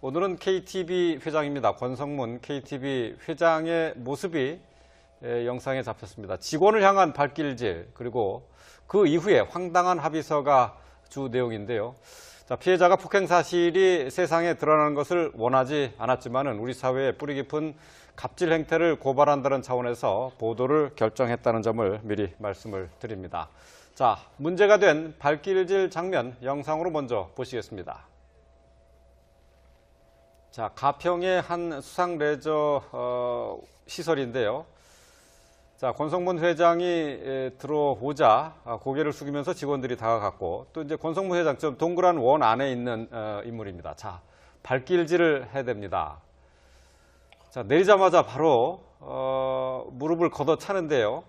오늘은 KTB 회장입니다. 권성문 KTB 회장의 모습이 영상에 잡혔습니다. 직원을 향한 발길질, 그리고 그 이후에 황당한 합의서가 주 내용인데요. 자, 피해자가 폭행 사실이 세상에 드러나는 것을 원하지 않았지만은 우리 사회의 뿌리 깊은 갑질 행태를 고발한다는 차원에서 보도를 결정했다는 점을 미리 말씀을 드립니다. 자, 문제가 된 발길질 장면 영상으로 먼저 보시겠습니다. 자, 가평의 한 수상 레저 시설인데요. 자, 권성문 회장이 들어오자 고개를 숙이면서 직원들이 다가갔고, 또 이제 권성문 회장 좀 동그란 원 안에 있는 인물입니다. 자, 발길질을 해댑니다. 자, 내리자마자 바로 무릎을 걷어차는데요.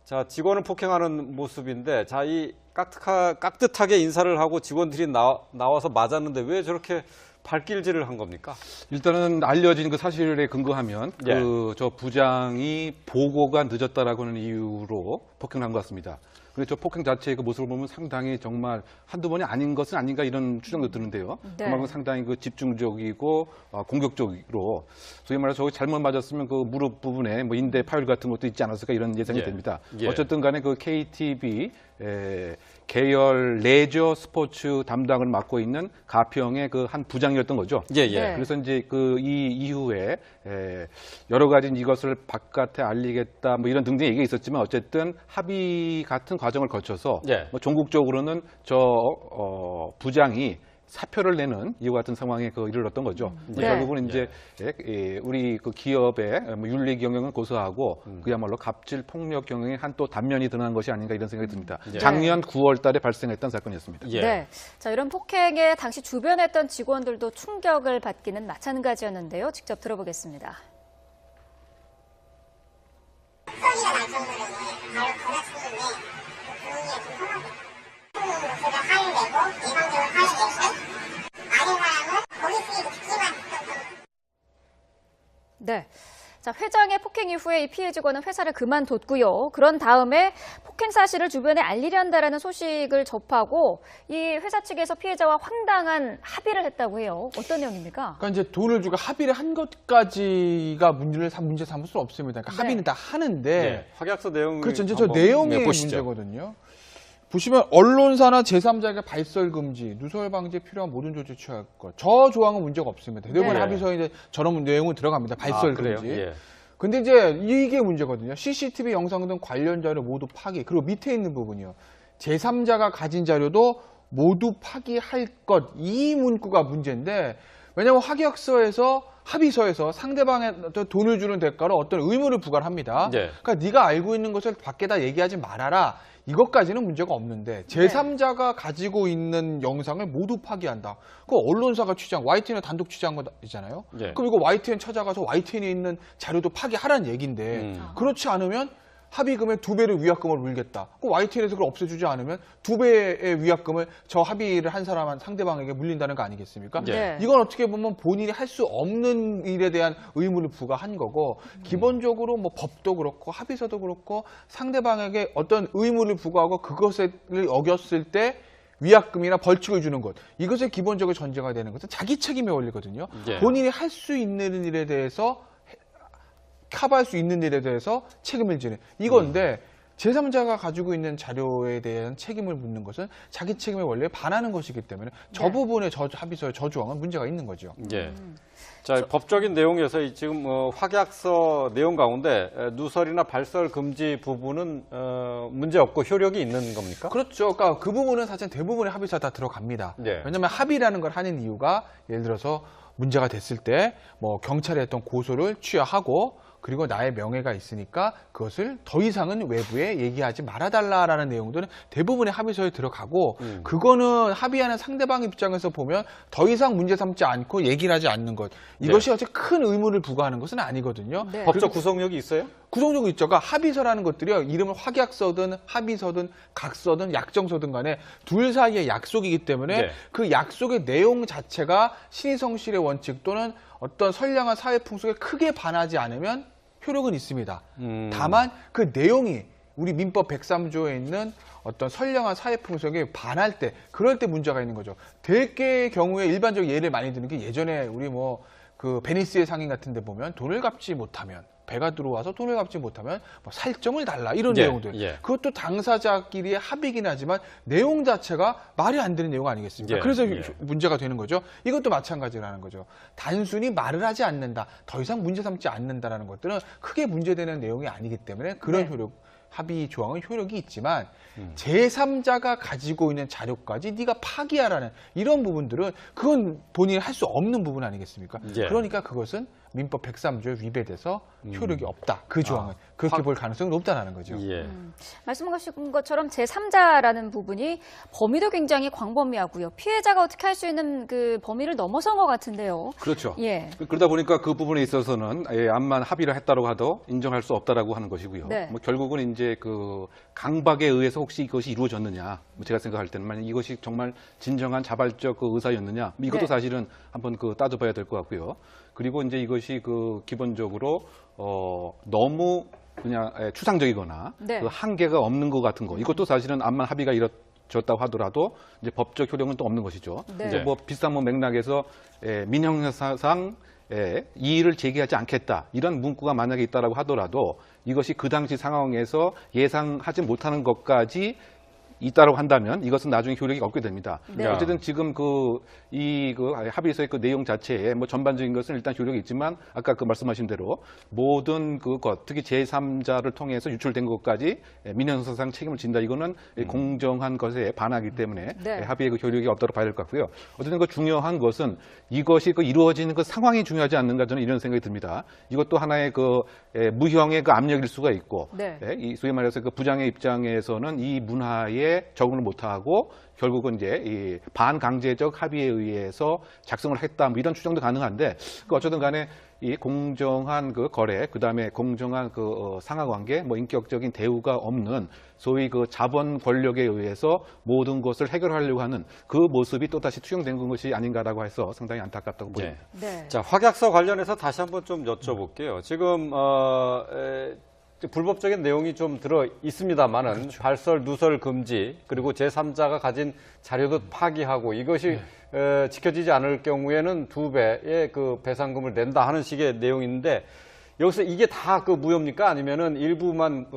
자, 직원을 폭행하는 모습인데, 자, 이 깍듯하게 인사를 하고 직원들이 나와서 맞았는데 왜 저렇게 발길질을 한 겁니까? 일단은 알려진 그 사실에 근거하면 예. 저 부장이 보고가 늦었다라고 하는 이유로 폭행을 한 것 같습니다. 근데 저 폭행 자체의 그 모습을 보면 상당히 정말 한두 번이 아닌 것은 아닌가 이런 추정도 드는데요. 네. 그만큼 상당히 그 집중적이고 공격적으로, 소위 말해서 저거 잘못 맞았으면 그 무릎 부분에 뭐 인대 파열 같은 것도 있지 않았을까 이런 예상이 됩니다. 예. 어쨌든 간에 그 KTB 계열 레저 스포츠 담당을 맡고 있는 가평의 그 한 부장이었던 거죠. 예, 예. 네. 그래서 이제 그 이 이후에 여러 가지 이것을 바깥에 알리겠다 뭐 이런 등등 얘기가 있었지만, 어쨌든 합의 같은 과정을 거쳐서 예. 뭐 종국적으로는 부장이 사표를 내는 이와 같은 상황에 이르렀던 거죠. 네. 결국은 이제 우리 그 기업의 뭐 윤리 경영을 고소하고 그야말로 갑질 폭력 경영의 한 또 단면이 드러난 것이 아닌가 이런 생각이 듭니다. 예. 작년 9월 달에 발생했던 사건이었습니다. 예. 네. 자, 이런 폭행에 당시 주변에 있던 직원들도 충격을 받기는 마찬가지였는데요. 직접 들어보겠습니다. 소리가 날 정도로 바로 걸어쳤는데 그 분위기가 좀 상하고 제가 화를 내고 일방적으로 화를 냈고 아는 사람은 보리스에도 듣기만 했던. 네. 자, 회장의 폭행 이후에 이 피해 직원은 회사를 그만뒀고요. 그런 다음에 폭행 사실을 주변에 알리려한다라는 소식을 접하고 이 회사 측에서 피해자와 황당한 합의를 했다고 해요. 어떤 내용입니까? 그러니까 이제 돈을 주고 합의를 한 것까지가 문제 삼을 수 없습니다. 그러니까 네. 합의는 다 하는데, 네. 확약서 내용 그렇죠. 이제 저 내용이 보시죠. 문제거든요. 보시면 언론사나 제3자에게 발설 금지, 누설 방지에 필요한 모든 조치 취할 것. 저 조항은 문제가 없습니다. 대부분 네. 합의서에 이제 저런 내용은 들어갑니다. 발설 그래요? 금지. 예. 근데 이제 이게 문제거든요. CCTV 영상 등 관련 자료 모두 파기. 그리고 밑에 있는 부분이요. 제3자가 가진 자료도 모두 파기할 것. 이 문구가 문제인데, 왜냐하면 확약서에서 합의서에서 상대방한테 돈을 주는 대가로 어떤 의무를 부과를 합니다. 네. 그러니까 네가 알고 있는 것을 밖에다 얘기하지 말아라. 이것까지는 문제가 없는데 제3자가 가지고 있는 영상을 모두 파기한다. 그 언론사가 YTN에 단독 취재한 거잖아요. 네. 그럼 이거 YTN 찾아가서 YTN에 있는 자료도 파기하라는 얘기인데 그렇지 않으면 합의금의 2배를 위약금을 물겠다. 그 YTN에서 그걸 없애주지 않으면 2배의 위약금을 저 합의를 한 사람 상대방에게 물린다는 거 아니겠습니까? 네. 이건 어떻게 보면 본인이 할 수 없는 일에 대한 의무를 부과한 거고, 기본적으로 뭐 법도 그렇고 합의서도 그렇고 상대방에게 어떤 의무를 부과하고 그것을 어겼을 때 위약금이나 벌칙을 주는 것, 이것을 기본적으로 전제가 되는 것은 자기 책임의 원리거든요. 예. 본인이 할 수 있는 일에 대해서 커버할 수 있는 일에 대해서 책임을 지는 이건데, 제3자가 가지고 있는 자료에 대한 책임을 묻는 것은 자기 책임의 원리에 반하는 것이기 때문에 저 부분의 저 합의서의 저 조항은 문제가 있는 거죠. 예. 자, 법적인 내용에서 지금 확약서 내용 가운데 누설이나 발설 금지 부분은 문제 없고 효력이 있는 겁니까? 그렇죠. 그러니까 그 부분은 사실 대부분의 합의서 다 들어갑니다. 네. 왜냐하면 합의라는 걸 하는 이유가, 예를 들어서 문제가 됐을 때 뭐 경찰에 했던 고소를 취하하고, 그리고 나의 명예가 있으니까 그것을 더 이상은 외부에 얘기하지 말아달라라는 내용들은 대부분의 합의서에 들어가고, 그거는 합의하는 상대방 입장에서 보면 더 이상 문제 삼지 않고 얘기를 하지 않는 것, 이것이 어째 큰 의무를 부과하는 것은 아니거든요. 네. 법적 구속력이 있어요? 구성적으로 있죠. 그러니까 합의서라는 것들이요, 이름을 확약서든 합의서든 각서든 약정서든 간에 둘 사이의 약속이기 때문에 네. 그 약속의 내용 자체가 신의성실의 원칙 또는 어떤 선량한 사회 풍속에 크게 반하지 않으면 효력은 있습니다. 다만 그 내용이 우리 민법 103조에 있는 어떤 선량한 사회 풍속에 반할 때, 그럴 때 문제가 있는 거죠. 대개의 경우에 일반적 예를 많이 드는 게 예전에 우리 뭐 그 베니스의 상인 같은 데 보면 돈을 갚지 못하면, 배가 들어와서 돈을 갚지 못하면 뭐 살점을 달라 이런 예, 내용들. 예. 그것도 당사자끼리의 합의긴 하지만 내용 자체가 말이 안 되는 내용 아니겠습니까? 예, 그래서 예. 문제가 되는 거죠. 이것도 마찬가지라는 거죠. 단순히 말을 하지 않는다, 더 이상 문제 삼지 않는다라는 것들은 크게 문제되는 내용이 아니기 때문에 그런 네. 효력, 합의 조항은 효력이 있지만 제3자가 가지고 있는 자료까지 네가 파기하라는 이런 부분들은 그건 본인이 할 수 없는 부분 아니겠습니까? 예. 그러니까 그것은 민법 103조에 위배돼서 효력이 없다. 그 조항은 그렇게 볼 가능성이 높다는 거죠. 예. 말씀하신 것처럼 제3자라는 부분이 범위도 굉장히 광범위하고요. 피해자가 어떻게 할 수 있는 그 범위를 넘어선 것 같은데요. 그렇죠. 예. 그러다 보니까 그 부분에 있어서는 암만 합의를 했다고 하도 인정할 수 없다라고 하는 것이고요. 네. 뭐 결국은 이제 그 강박에 의해서 혹시 이것이 이루어졌느냐, 뭐 제가 생각할 때는 만약 이것이 정말 진정한 자발적 그 의사였느냐, 이것도 네. 사실은 한번 그 따져봐야 될 것 같고요. 그리고 이제 이것이 그 기본적으로 너무 그냥 추상적이거나 네. 그 한계가 없는 것 같은 거, 이것도 사실은 암만 합의가 이루어졌다고 하더라도 이제 법적 효력은 또 없는 것이죠. 네. 이제 뭐 비슷한 뭐 맥락에서 민형사상 이의를 제기하지 않겠다 이런 문구가 만약에 있다라고 하더라도 이것이 그 당시 상황에서 예상하지 못하는 것까지 있다라고 한다면 이것은 나중에 효력이 없게 됩니다. 네. 어쨌든 지금 그 합의서의 그 내용 자체에 뭐 전반적인 것은 일단 효력이 있지만 아까 그 말씀하신 대로 모든 그것, 특히 제3자를 통해서 유출된 것까지 민형사상 책임을 진다. 이거는 공정한 것에 반하기 때문에 네. 합의의 그 효력이 없다고 봐야 될 것 같고요. 어쨌든 그 중요한 것은 이것이 그 이루어지는 그 상황이 중요하지 않는가 저는 이런 생각이 듭니다. 이것도 하나의 그 무형의 그 압력일 수가 있고, 네. 이 소위 말해서 그 부장의 입장에서는 이 문화에 적응을 못하고 결국은 이제 이 반강제적 합의에 의해서 작성을 했다, 뭐 이런 추정도 가능한데, 그 어쨌든 간에 이 공정한 그 거래, 그 다음에 공정한 그 상하관계, 뭐 인격적인 대우가 없는 소위 그 자본 권력에 의해서 모든 것을 해결하려고 하는 그 모습이 또 다시 투영된 것이 아닌가라고 해서 상당히 안타깝다고 보입니다. 네. 자, 확약서 관련해서 다시 한번 좀 여쭤볼게요. 지금 불법적인 내용이 좀 들어 있습니다만은 그렇죠. 발설, 누설 금지, 그리고 제3자가 가진 자료도 파기하고 이것이 지켜지지 않을 경우에는 2배의 그 배상금을 낸다 하는 식의 내용인데 여기서 이게 다 그 무효입니까? 아니면은 일부만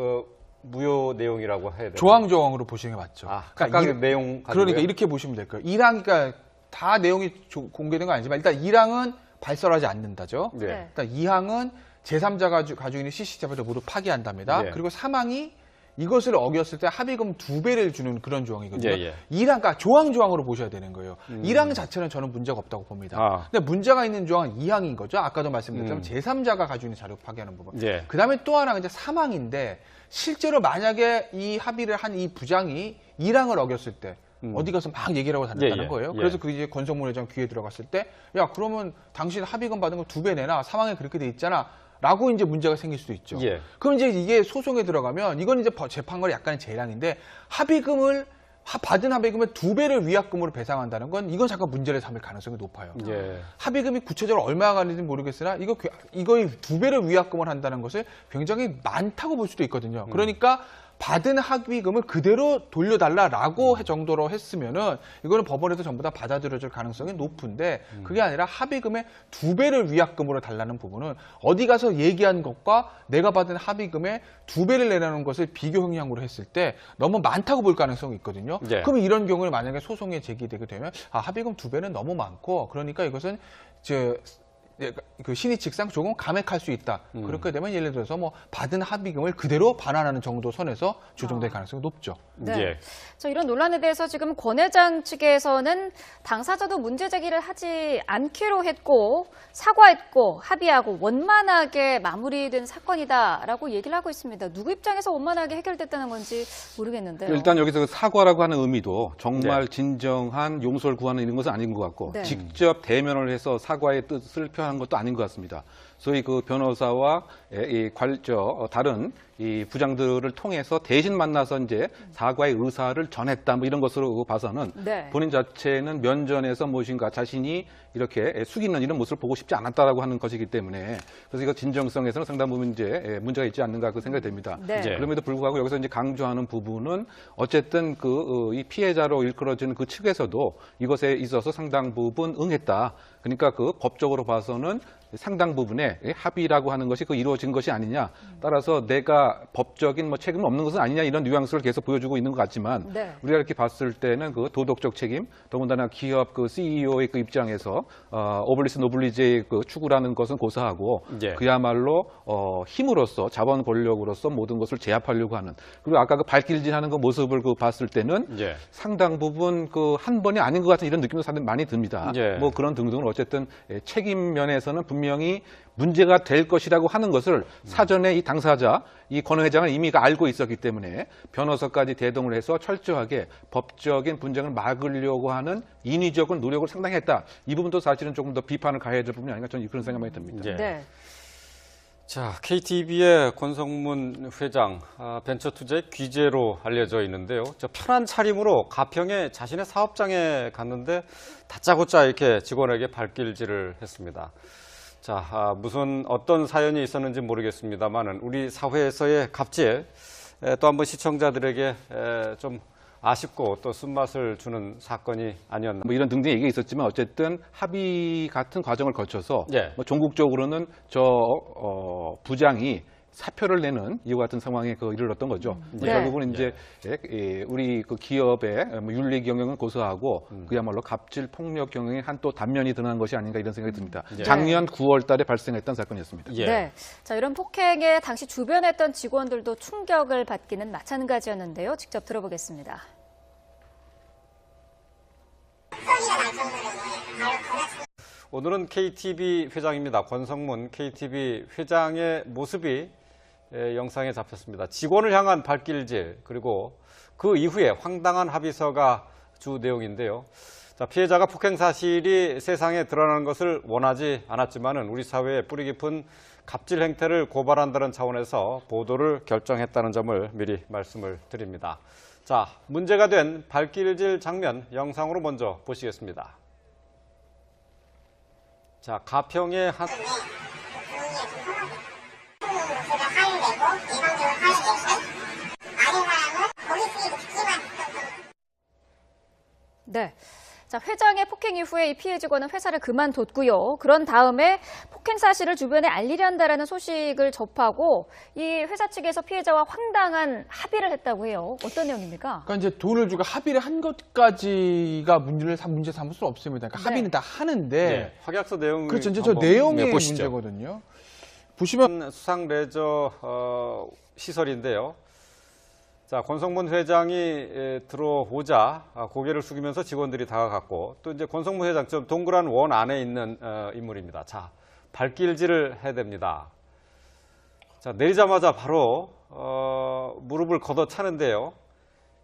무효 내용이라고 해야 되나요? 조항조항으로 보시는 게 맞죠. 각각의 내용 가지고요? 그러니까 이렇게 보시면 될 거예요. 1항, 그러니까 다 내용이 공개된 건 아니지만 일단 1항은 발설하지 않는다죠. 네. 일단 2항은 제3자가 가지고 있는 CC자료를 모두 파기한답니다. 예. 그리고 3항이 이것을 어겼을 때 합의금 2배를 주는 그런 조항이거든요. 예, 예. 1항, 그러니까 조항을 보셔야 되는 거예요. 1항 자체는 저는 문제가 없다고 봅니다. 아. 근데 문제가 있는 조항은 2항인 거죠. 아까도 말씀드렸지만 제3자가 가지고 있는 자료 파기하는 부분. 예. 그 다음에 또 하나가 이제 3항인데 실제로 만약에 이 합의를 한 이 부장이 1항을 어겼을 때 어디 가서 막 얘기를 하고 다녔다는 예, 예, 거예요. 예. 그래서 그 이제 권성문 회장 귀에 들어갔을 때, 야, 그러면 당신 합의금 받은 거 2배 내놔. 상황에 그렇게 돼 있잖아. 라고 이제 문제가 생길 수도 있죠. 예. 그럼 이제 이게 소송에 들어가면 이건 이제 재판관이 약간의 재량인데 받은 합의금의 2배를 위약금으로 배상한다는 건 이건 잠깐 문제를 삼을 가능성이 높아요. 예. 합의금이 구체적으로 얼마가 가는지 모르겠으나 이거의 2배를 위약금을 한다는 것을 굉장히 많다고 볼 수도 있거든요. 그러니까 받은 합의금을 그대로 돌려달라라고 정도로 했으면은 이거는 법원에서 전부 다 받아들여질 가능성이 높은데 그게 아니라 합의금의 2배를 위약금으로 달라는 부분은 어디 가서 얘기한 것과 내가 받은 합의금의 2배를 내라는 것을 비교 형량으로 했을 때 너무 많다고 볼 가능성이 있거든요. 예. 그럼 이런 경우에 만약에 소송에 제기되게 되면 합의금 2배는 너무 많고 그러니까 이것은 그 신의 측상 조금 감액할 수 있다. 그렇게 되면 예를 들어서 뭐 받은 합의금을 그대로 반환하는 정도 선에서 조정될 가능성이 높죠. 네. 예. 자, 이런 논란에 대해서 지금 권 회장 측에서는 당사자도 문제 제기를 하지 않기로 했고 사과했고 합의하고 원만하게 마무리된 사건이다라고 얘기를 하고 있습니다. 누구 입장에서 원만하게 해결됐다는 건지 모르겠는데요. 일단 여기서 사과라고 하는 의미도 정말 네. 진정한 용서를 구하는 이런 것은 아닌 것 같고 네. 직접 대면을 해서 사과의 뜻을 표현한 것도 아닌 것 같습니다. 소위 그 변호사와 다른 이 부장들을 통해서 대신 만나서 이제 사과의 의사를 전했다 뭐 이런 것으로 봐서는 네. 본인 자체는 면전에서 무엇인가 자신이 이렇게 숙이는 이런 모습을 보고 싶지 않았다라고 하는 것이기 때문에 그래서 이거 진정성에서는 상당 부분 이제 문제가 있지 않는가 그 생각이 됩니다. 네. 그럼에도 불구하고 여기서 이제 강조하는 부분은 어쨌든 이 피해자로 일컬어지는 그 측에서도 이것에 있어서 상당 부분 응했다. 그러니까 그 법적으로 봐서는 상당 부분의 합의라고 하는 것이 그 이루어진 것이 아니냐. 따라서 내가 법적인 뭐 책임은 없는 것은 아니냐 이런 뉘앙스를 계속 보여주고 있는 것 같지만 네. 우리가 이렇게 봤을 때는 그 도덕적 책임, 더군다나 기업 그 CEO의 그 입장에서 오블리스 노블리제의 그 추구라는 것은 고사하고 예. 그야말로 힘으로써 자본 권력으로서 모든 것을 제압하려고 하는 그리고 아까 그 발길질하는 그 모습을 그 봤을 때는 예. 상당 부분 그 한 번이 아닌 것 같은 이런 느낌도 상당히 많이 듭니다. 예. 뭐 그런 등등은 어쨌든 책임 면에서는 분명히 문제가 될 것이라고 하는 것을 사전에 이 당사자, 이 권 회장은 이미 알고 있었기 때문에 변호사까지 대동을 해서 철저하게 법적인 분쟁을 막으려고 하는 인위적인 노력을 상당히 했다. 이 부분도 사실은 조금 더 비판을 가해야 될 부분이 아닌가 저는 그런 생각이 듭니다. 예. 네. 자, KTB의 권성문 회장, 벤처 투자의 귀재로 알려져 있는데요. 저 편한 차림으로 가평에 자신의 사업장에 갔는데 다짜고짜 이렇게 직원에게 발길질을 했습니다. 자, 무슨 어떤 사연이 있었는지 모르겠습니다만은 우리 사회에서의 갑질 또 한번 시청자들에게 좀 아쉽고 또 쓴맛을 주는 사건이 아니었나. 뭐 이런 등등 얘기가 있었지만 어쨌든 합의 같은 과정을 거쳐서 예. 뭐 종국적으로는 부장이 사표를 내는 이와 같은 상황에 이르렀던 거죠. 네. 결국은 이제 우리 그 기업의 뭐 윤리 경영을 고소하고 그야말로 갑질 폭력 경영의 한 또 단면이 드러난 것이 아닌가 이런 생각이 듭니다. 예. 작년 9월달에 발생했던 사건이었습니다. 예. 네. 자, 이런 폭행에 당시 주변에 있던 직원들도 충격을 받기는 마찬가지였는데요. 직접 들어보겠습니다. 오늘은 KTB 회장입니다. 권성문 KTB 회장의 모습이 영상에 잡혔습니다. 직원을 향한 발길질 그리고 그 이후에 황당한 합의서가 주 내용인데요. 자, 피해자가 폭행 사실이 세상에 드러나는 것을 원하지 않았지만은 우리 사회의 뿌리 깊은 갑질 행태를 고발한다는 차원에서 보도를 결정했다는 점을 미리 말씀을 드립니다. 자, 문제가 된 발길질 장면 영상으로 먼저 보시겠습니다. 자, 가평의 한 네. 자, 회장의 폭행 이후에 이 피해 직원은 회사를 그만뒀고요. 그런 다음에 폭행 사실을 주변에 알리려 한다라는 소식을 접하고 이 회사 측에서 피해자와 황당한 합의를 했다고 해요. 어떤 내용입니까? 그러니까 이제 돈을 주고 합의를 한 것까지가 문제 삼을 수 없습니다. 그러니까 네. 합의는 다 하는데 네, 확약서 내용 그렇죠. 이제 저 내용이 보시죠. 문제거든요. 보시면 수상 레저 시설인데요. 자, 권성문 회장이 들어오자 고개를 숙이면서 직원들이 다가갔고 또 이제 권성문 회장 좀 동그란 원 안에 있는 인물입니다. 자, 발길질을 해댑니다. 자, 내리자마자 바로 무릎을 걷어차는데요.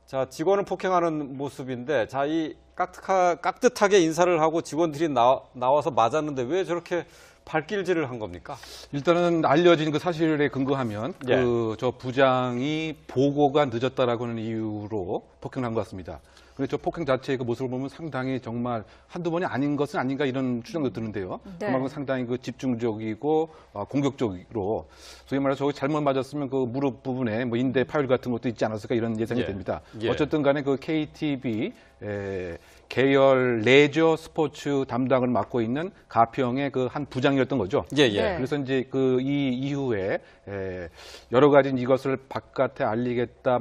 자, 직원을 폭행하는 모습인데 자, 이 깍듯하게 인사를 하고 직원들이 나와서 맞았는데 왜 저렇게 발길질을 한 겁니까? 일단은 알려진 그 사실에 근거하면 예. 저 부장이 보고가 늦었다라고 하는 이유로 폭행을 한 것 같습니다. 그래서 저 폭행 자체의 그 모습을 보면 상당히 정말 한두 번이 아닌 것은 아닌가 이런 추정도 드는데요. 네. 그만큼 상당히 그 집중적이고 공격적으로 소위 말해서 저기 잘못 맞았으면 그 무릎 부분에 뭐 인대 파열 같은 것도 있지 않았을까 이런 예상이 예. 됩니다. 예. 어쨌든 간에 그 KTB 계열 레저 스포츠 담당을 맡고 있는 가평의 그 한 부장이었던 거죠. 예, 예. 네. 그래서 이제 이 이후에 여러 가지 이것을 바깥에 알리겠다.